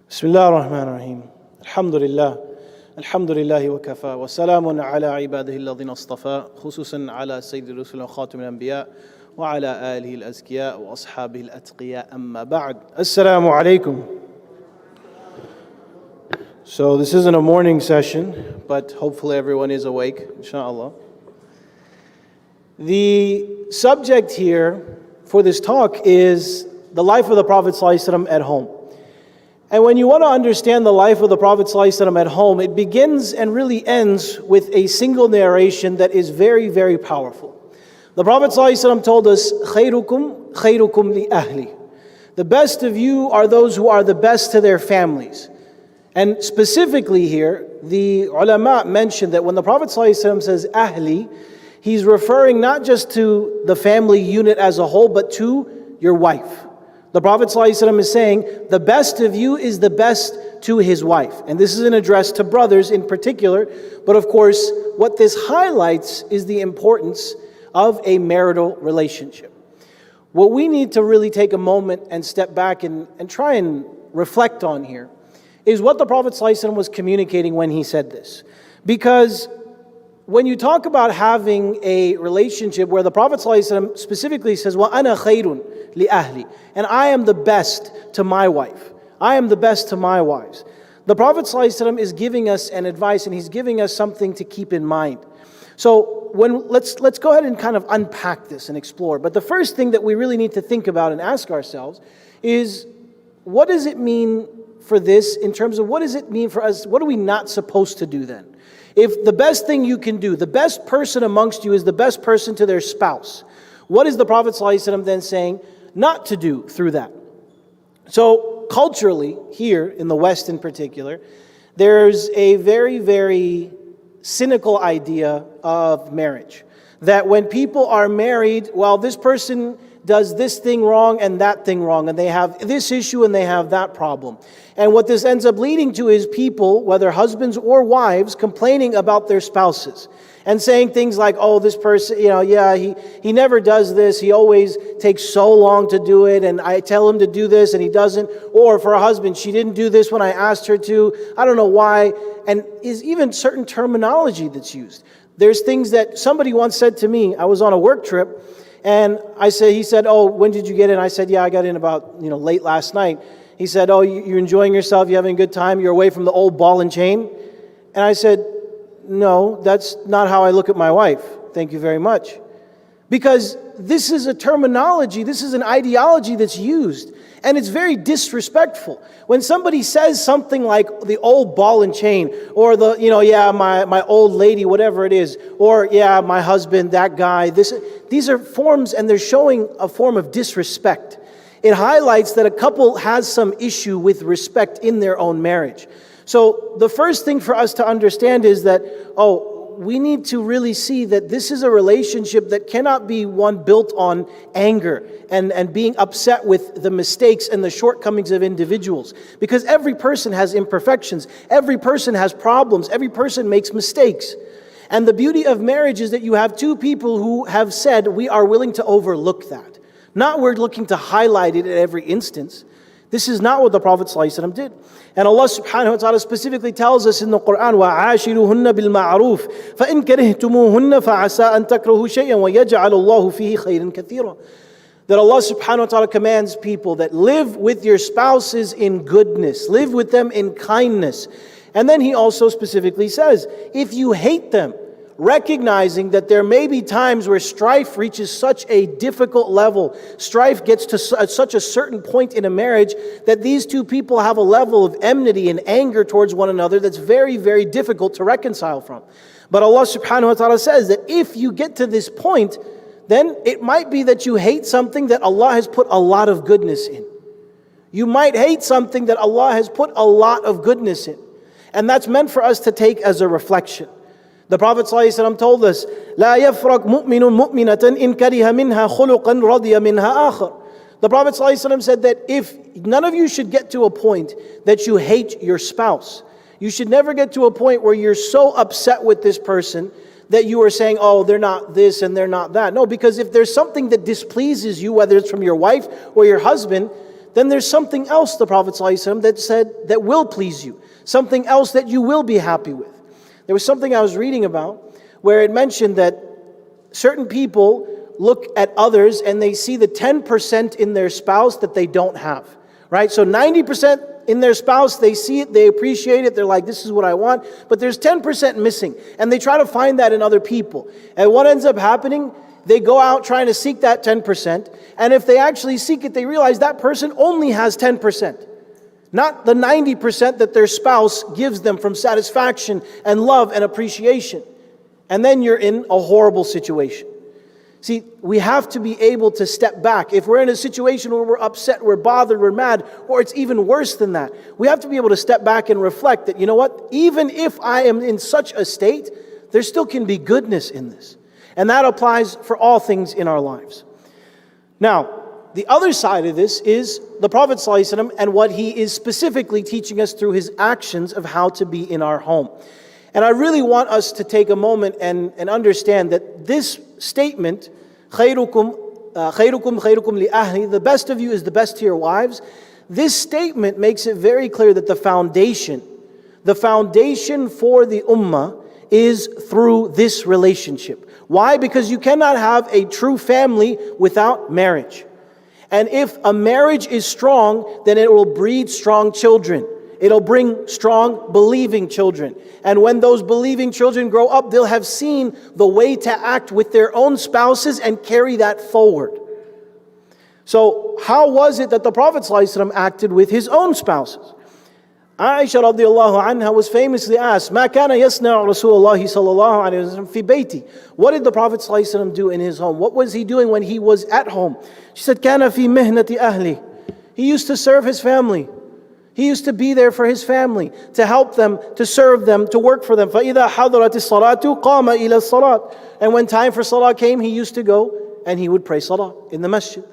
بسم الله الرحمن الرحيم الحمد لله الحمد لله وكفى وسلام على عباده الذين اصطفى خصوصا على سيد الرسل وخاتم الأنبياء وعلى آله الأزكياء وأصحابه الأتقياء أما بعد السلام عليكم. So this isn't a morning session, but hopefully everyone is awake, inshallah. The subject here for this talk is the life of the Prophet ﷺ at home. And when you want to understand the life of the Prophet ﷺ at home, it begins and really ends with a single narration that is very, very powerful. The Prophet ﷺ told us, خَيْرُكُمْ خَيْرُكُمْ لِأَهْلِ. The best of you are those who are the best to their families. And specifically here, the ulama mentioned that when the Prophet ﷺ says ahli, he's referring not just to the family unit as a whole, but to your wife. The Prophet ﷺ is saying, the best of you is the best to his wife. And this is an address to brothers in particular. But of course, what this highlights is the importance of a marital relationship. What we need to really take a moment and step back and try and reflect on here is what the Prophet ﷺ was communicating when he said this. Because when you talk about having a relationship where the Prophet ﷺ specifically says, وَأَنَا خَيْرٌ لِأَهْلِ, and I am the best to my wife. I am the best to my wives. The Prophet ﷺ is giving us an advice, and he's giving us something to keep in mind. So let's go ahead and kind of unpack this and explore. But the first thing that we really need to think about and ask ourselves is, what does it mean for this in terms of what does it mean for us? What are we not supposed to do then? If the best thing you can do, the best person amongst you is the best person to their spouse, what is the Prophet ﷺ then saying not to do through that? So culturally, here in the West in particular, there's a very, very cynical idea of marriage. That when people are married, well, this person does this thing wrong and that thing wrong, and they have this issue and they have that problem. And what this ends up leading to is people, whether husbands or wives, complaining about their spouses and saying things like, oh, this person, he never does this, he always takes so long to do it, and I tell him to do this and he doesn't. Or for a husband, she didn't do this when I asked her to, I don't know why. And is even certain terminology that's used. There's things that somebody once said to me. I was on a work trip, and he said, oh, when did you get in? I said, yeah, I got in about, late last night. He said, oh, you're enjoying yourself, you're having a good time, you're away from the old ball and chain? And I said, no, that's not how I look at my wife. Thank you very much. Because this is a terminology, this is an ideology that's used, and it's very disrespectful. When somebody says something like the old ball and chain, or my old lady, whatever it is, or my husband, that guy, these are forms, and they're showing a form of disrespect. It highlights that a couple has some issue with respect in their own marriage. So the first thing for us to understand is that, we need to really see that this is a relationship that cannot be one built on anger and being upset with the mistakes and the shortcomings of individuals. Because every person has imperfections, every person has problems, every person makes mistakes. And the beauty of marriage is that you have two people who have said, we are willing to overlook that. Not we're looking to highlight it at every instance. This is not what the Prophet ﷺ did. And Allah subhanahu wa ta'ala specifically tells us in the Quran, وَعَاشِرُهُنَّ بِالْمَعْرُوفِ فَإِنْ كَرِهْتُمُوهُنَّ فَعَسَىٰ أَن تَكْرَهُوا شَيْئًا وَيَجْعَلُ اللَّهُ فِيهِ خَيْرًا كَثِيرًا. That Allah subhanahu wa ta'ala commands people that live with your spouses in goodness, live with them in kindness. And then He also specifically says, if you hate them, recognizing that there may be times where strife reaches such a difficult level, strife gets to such a certain point in a marriage that these two people have a level of enmity and anger towards one another that's very, very difficult to reconcile from. But Allah subhanahu wa ta'ala says that if you get to this point, then it might be that you hate something that Allah has put a lot of goodness in. You might hate something that Allah has put a lot of goodness in. And that's meant for us to take as a reflection. The Prophet ﷺ told us, لا يفرق مؤمن مؤمنة إن كره منها خلقا رضي منها آخر. The Prophet ﷺ said that if none of you should get to a point that you hate your spouse, you should never get to a point where you're so upset with this person that you are saying, oh, they're not this and they're not that. No, because if there's something that displeases you, whether it's from your wife or your husband, then there's something else, the Prophet ﷺ, that said that will please you. Something else that you will be happy with. There was something I was reading about where it mentioned that certain people look at others and they see the 10% in their spouse that they don't have. Right? So 90% in their spouse, they see it, they appreciate it, they're like, this is what I want. But there's 10% missing. And they try to find that in other people. And what ends up happening, they go out trying to seek that 10%. And if they actually seek it, they realize that person only has 10%. Not the 90% that their spouse gives them from satisfaction and love and appreciation. And then you're in a horrible situation. See, we have to be able to step back. If we're in a situation where we're upset, we're bothered, we're mad, or it's even worse than that, we have to be able to step back and reflect that, you know what, even if I am in such a state, there still can be goodness in this. And that applies for all things in our lives. Now, the other side of this is the Prophet ﷺ and what he is specifically teaching us through his actions of how to be in our home. And I really want us to take a moment and understand that this statement, خَيْرُكُمْ لِأَهْلِ, the best of you is the best to your wives, this statement makes it very clear that the foundation for the ummah is through this relationship. Why? Because you cannot have a true family without marriage. And if a marriage is strong, then it will breed strong children. It'll bring strong, believing children. And when those believing children grow up, they'll have seen the way to act with their own spouses and carry that forward. So, how was it that the Prophet ﷺ acted with his own spouses? Aisha radiallahu anha was famously asked, مَا كَانَ يَصْنَعُ رَسُولُ اللَّهِ صَلَّى اللَّهُ عَلَيْهِ وَسَلَّمْ فِي بَيْتِهِ. What did the Prophet ﷺ do in his home? What was he doing when he was at home? She said, كَانَ فِي مِهْنَةِ أَهْلِهِ. He used to serve his family. He used to be there for his family, to help them, to serve them, to work for them. فَإِذَا حَضَرَتِ الصَّلَاةُ قَامَ إِلَى الصَّلَاةِ. And when time for salah came, he used to go and he would pray salah in the masjid.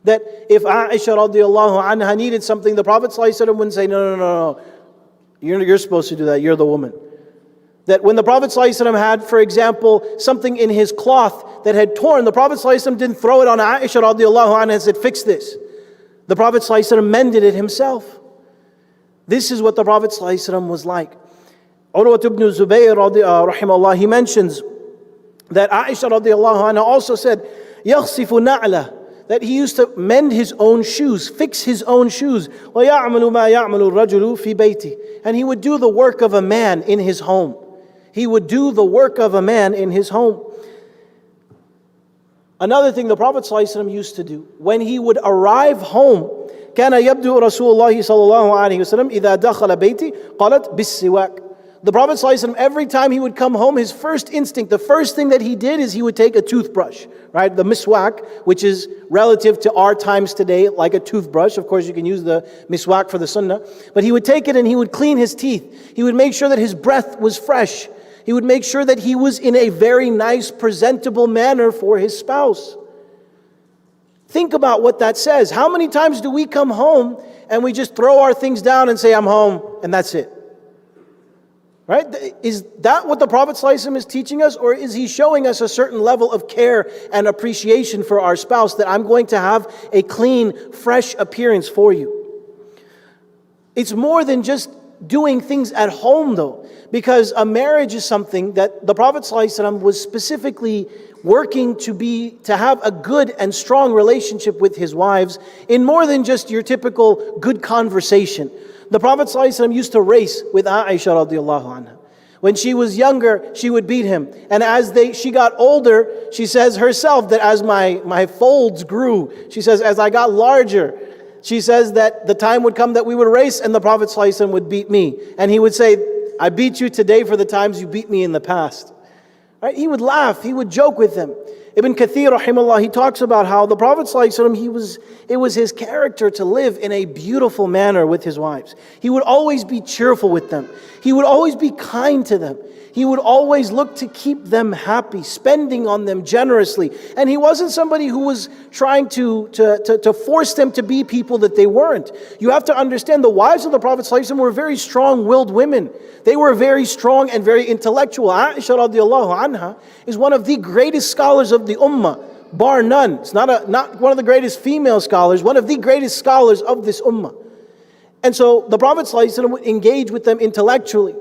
That if Aisha radiallahu anha needed something, the Prophet ﷺ wouldn't say, no. You're supposed to do that, you're the woman. That when the Prophet ﷺ had, for example, something in his cloth that had torn, the Prophet ﷺ didn't throw it on Aisha radiallahu anha and said, fix this. The Prophet ﷺ mended it himself. This is what the Prophet ﷺ was like. Urwat ibn Zubayr rahimahullah, he mentions that Aisha radiallahu anha also said, يَخْصِفُ نَعْلَهُ, that he used to mend his own shoes, fix his own shoes. وَيَعْمَلُ مَا يَعْمَلُ الرَّجُلُ فِي بَيْتِهِ. And he would do the work of a man in his home. He would do the work of a man in his home. Another thing the Prophet ﷺ used to do, when he would arrive home, كان يبدو رسول الله صلى الله عليه وسلم إذا دخل بيتي قالت بالسواك. The Prophet ﷺ, every time he would come home, his first instinct, the first thing that he did is he would take a toothbrush, right? The miswak, which is relative to our times today, like a toothbrush. Of course, you can use the miswak for the sunnah. But he would take it and he would clean his teeth. He would make sure that his breath was fresh. He would make sure that he was in a very nice, presentable manner for his spouse. Think about what that says. How many times do we come home and we just throw our things down and say, I'm home, and that's it? Right? Is that what the Prophet ﷺ is teaching us? Or is he showing us a certain level of care and appreciation for our spouse, that I'm going to have a clean, fresh appearance for you? It's more than just doing things at home though, because a marriage is something that the Prophet ﷺ was specifically working to have a good and strong relationship with his wives in more than just your typical good conversation. The Prophet ﷺ used to race with Aisha radiallahu anha. When she was younger, she would beat him. And as she got older, she says herself that as my folds grew, she says, as I got larger, she says that the time would come that we would race and the Prophet ﷺ would beat me. And he would say, I beat you today for the times you beat me in the past. Right? He would laugh, he would joke with them. Ibn Kathir rahimahullah, he talks about how the Prophet ﷺ, it was his character to live in a beautiful manner with his wives. He would always be cheerful with them. He would always be kind to them. He would always look to keep them happy, spending on them generously. And he wasn't somebody who was trying to force them to be people that they weren't. You have to understand, the wives of the Prophet ﷺ were very strong-willed women. They were very strong and very intellectual. Aisha radiallahu anha is one of the greatest scholars of the ummah. bar none. It's not one of the greatest female scholars, one of the greatest scholars of this ummah. And so the Prophet ﷺ would engage with them intellectually.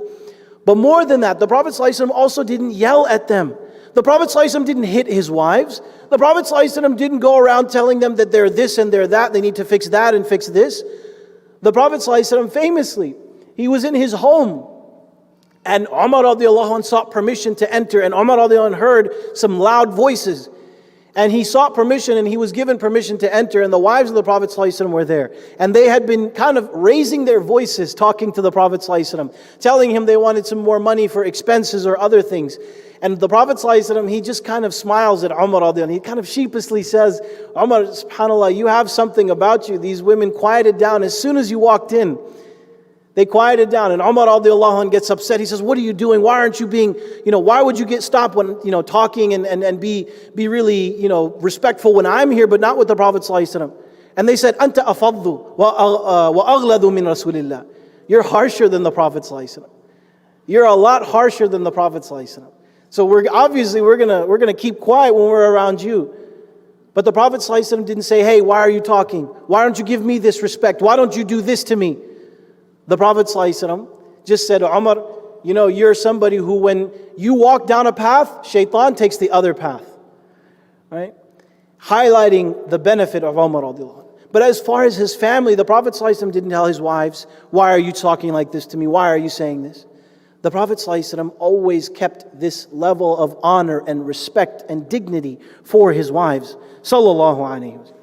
But more than that, the Prophet ﷺ also didn't yell at them. The Prophet ﷺ didn't hit his wives. The Prophet ﷺ didn't go around telling them that they're this and they're that, they need to fix that and fix this. The Prophet ﷺ famously, he was in his home, and Umar radiallahu anh sought permission to enter, and Umar radiallahu anh heard some loud voices. And he sought permission, and he was given permission to enter, and the wives of the Prophet ﷺ were there. And they had been kind of raising their voices, talking to the Prophet ﷺ, telling him they wanted some more money for expenses or other things. And the Prophet ﷺ, he just kind of smiles at Umar radiallahu anh. He kind of sheepishly says, Umar, subhanAllah, you have something about you. These women quieted down as soon as you walked in. They quieted down, and Umar radiallahu anh gets upset. He says, what are you doing? Why aren't you being, why would you get stopped when, talking and be really, respectful when I'm here, but not with the Prophet ﷺ? And they said, Anta afaddu wa aghladu min Rasulillah. You're harsher than the Prophet ﷺ. You're a lot harsher than the Prophet ﷺ. So we're gonna keep quiet when we're around you. But the Prophet ﷺ didn't say, hey, why are you talking? Why don't you give me this respect? Why don't you do this to me? The Prophet ﷺ just said, Umar, you're somebody who when you walk down a path, shaitan takes the other path. Right? Highlighting the benefit of Umar radiallahu anh. But as far as his family, the Prophet ﷺ didn't tell his wives, why are you talking like this to me? Why are you saying this? The Prophet ﷺ always kept this level of honor and respect and dignity for his wives. Sallallahu alayhi wa sallam.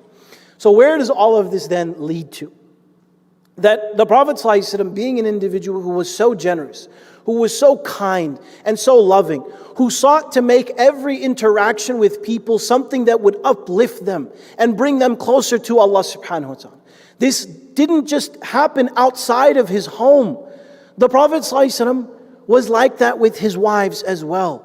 So where does all of this then lead to? That the Prophet ﷺ, being an individual who was so generous, who was so kind and so loving, who sought to make every interaction with people something that would uplift them and bring them closer to Allah subhanahu wa ta'ala. This didn't just happen outside of his home. The Prophet ﷺ was like that with his wives as well.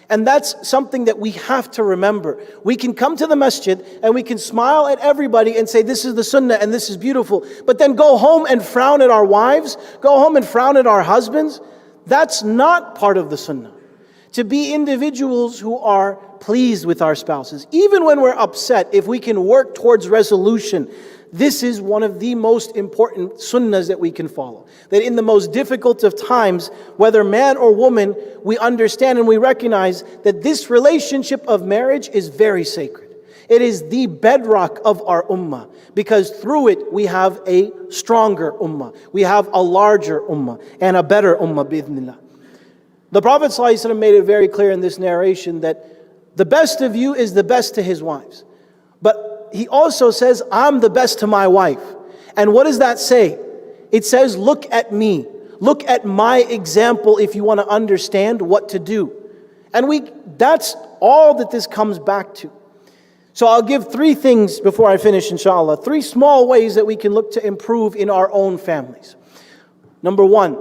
And that's something that we have to remember. We can come to the masjid and we can smile at everybody and say, this is the sunnah and this is beautiful. But then go home and frown at our wives, go home and frown at our husbands. That's not part of the sunnah. To be individuals who are pleased with our spouses. Even when we're upset, if we can work towards resolution, this is one of the most important sunnahs that we can follow. That in the most difficult of times, whether man or woman, we understand and we recognize that this relationship of marriage is very sacred. It is the bedrock of our ummah, because through it we have a stronger ummah, we have a larger ummah, and a better ummah, bi'idhnillah. The Prophet ﷺ made it very clear in this narration that the best of you is the best to his wives. But he also says, I'm the best to my wife. And what does that say? It says, look at me. Look at my example if you want to understand what to do. And that's all that this comes back to. So I'll give 3 things before I finish, inshallah. 3 small ways that we can look to improve in our own families. Number 1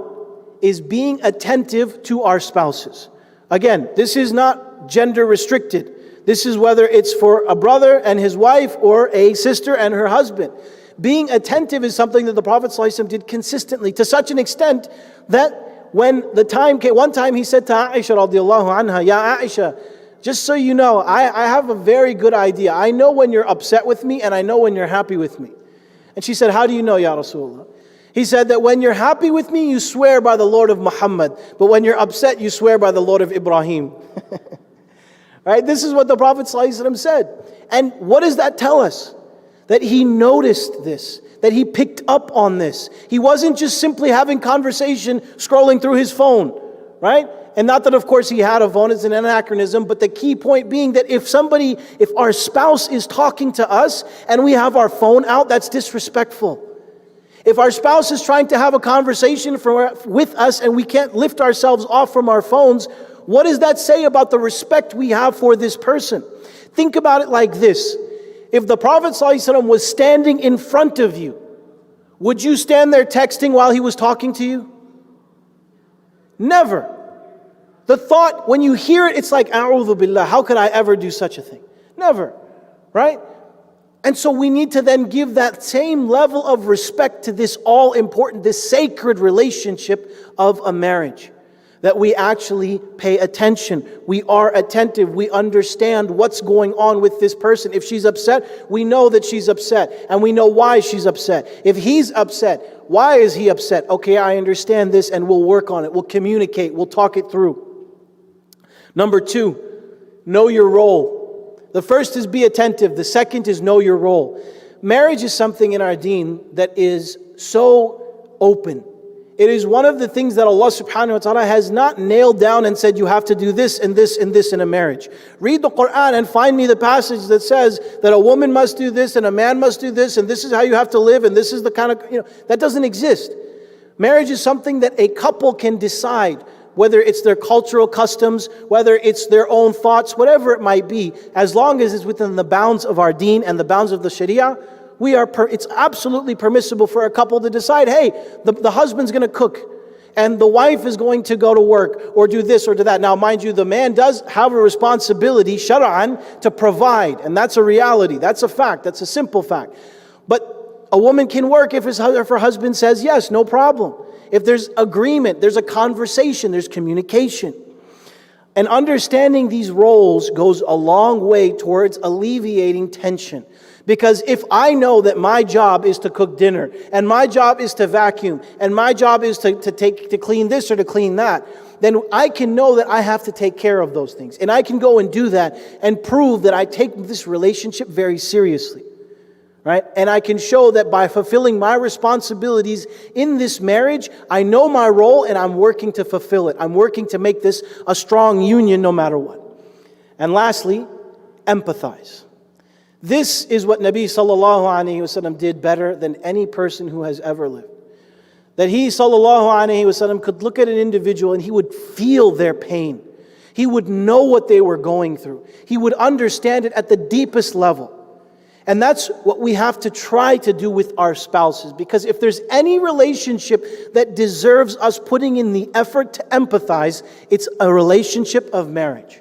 is being attentive to our spouses. Again, this is not gender restricted. This is whether it's for a brother and his wife or a sister and her husband. Being attentive is something that the Prophet ﷺ did consistently, to such an extent that when the time came, one time he said to Aisha radiallahu anha, Ya Aisha, just so you know, I have a very good idea. I know when you're upset with me and I know when you're happy with me. And she said, how do you know, Ya Rasulullah? He said that when you're happy with me, you swear by the Lord of Muhammad. But when you're upset, you swear by the Lord of Ibrahim. Right? This is what the Prophet ﷺ said. And what does that tell us? That he noticed this, that he picked up on this. He wasn't just simply having conversation, scrolling through his phone, right? And not that of course he had a phone, it's an anachronism, but the key point being that if our spouse is talking to us and we have our phone out, that's disrespectful. If our spouse is trying to have a conversation with us and we can't lift ourselves off from our phones, what does that say about the respect we have for this person? Think about it like this. If the Prophet ﷺ was standing in front of you, would you stand there texting while he was talking to you? Never. The thought, when you hear it, it's like, A'udhu billah, how could I ever do such a thing? Never. Right? And so we need to then give that same level of respect to this all-important, this sacred relationship of a marriage. That we actually pay attention. We are attentive. We understand what's going on with this person. If she's upset, we know that she's upset. And we know why she's upset. If he's upset, why is he upset? Okay, I understand this and we'll work on it. We'll communicate. We'll talk it through. Number 2, know your role. The first is be attentive. The second is know your role. Marriage is something in our deen that is so open. It is one of the things that Allah subhanahu wa ta'ala has not nailed down and said you have to do this and this and this in a marriage. Read the Quran and find me the passage that says that a woman must do this and a man must do this and this is how you have to live and this is the kind of, that doesn't exist. Marriage is something that a couple can decide, whether it's their cultural customs, whether it's their own thoughts, whatever it might be, as long as it's within the bounds of our deen and the bounds of the Sharia. It's absolutely permissible for a couple to decide, hey, the husband's going to cook and the wife is going to go to work or do this or do that. Now, mind you, the man does have a responsibility, shar'an, to provide. And that's a reality. That's a fact. That's a simple fact. But a woman can work if her husband says yes, no problem. If there's agreement, there's a conversation, there's communication. And understanding these roles goes a long way towards alleviating tension. Because if I know that my job is to cook dinner, and my job is to vacuum, and my job is to clean this or to clean that, then I can know that I have to take care of those things. And I can go and do that and prove that I take this relationship very seriously. Right? And I can show that by fulfilling my responsibilities in this marriage, I know my role and I'm working to fulfill it. I'm working to make this a strong union no matter what. And lastly, empathize. This is what Nabi sallallahu alaihi wasallam did better than any person who has ever lived. That he sallallahu alaihi wasallam could look at an individual and he would feel their pain. He would know what they were going through. He would understand it at the deepest level. And that's what we have to try to do with our spouses. Because if there's any relationship that deserves us putting in the effort to empathize, it's a relationship of marriage.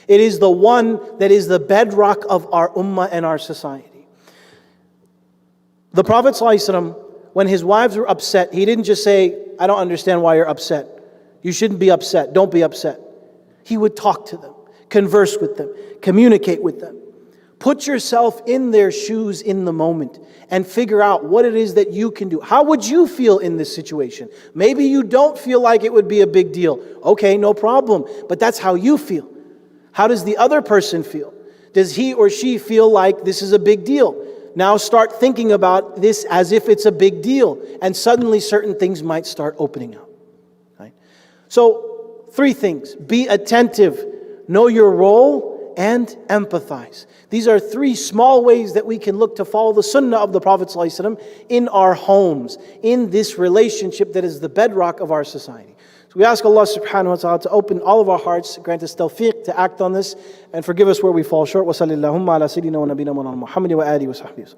It is the one that is the bedrock of our ummah and our society. The Prophet ﷺ, when his wives were upset, he didn't just say, I don't understand why you're upset. You shouldn't be upset. Don't be upset. He would talk to them, converse with them, communicate with them. Put yourself in their shoes in the moment and figure out what it is that you can do. How would you feel in this situation? Maybe you don't feel like it would be a big deal. Okay, no problem. But that's how you feel. How does the other person feel? Does he or she feel like this is a big deal? Now start thinking about this as if it's a big deal. And suddenly certain things might start opening up. Right? So 3 things. Be attentive. Know your role and empathize. These are 3 small ways that we can look to follow the sunnah of the Prophet ﷺ in our homes, in this relationship that is the bedrock of our society. So we ask Allah subhanahu wa ta'ala to open all of our hearts, grant us tawfiq to act on this, and forgive us where we fall short. Wa sallallahu ala sayyidina wa nabina Muhammad wa alihi wa sahbihi.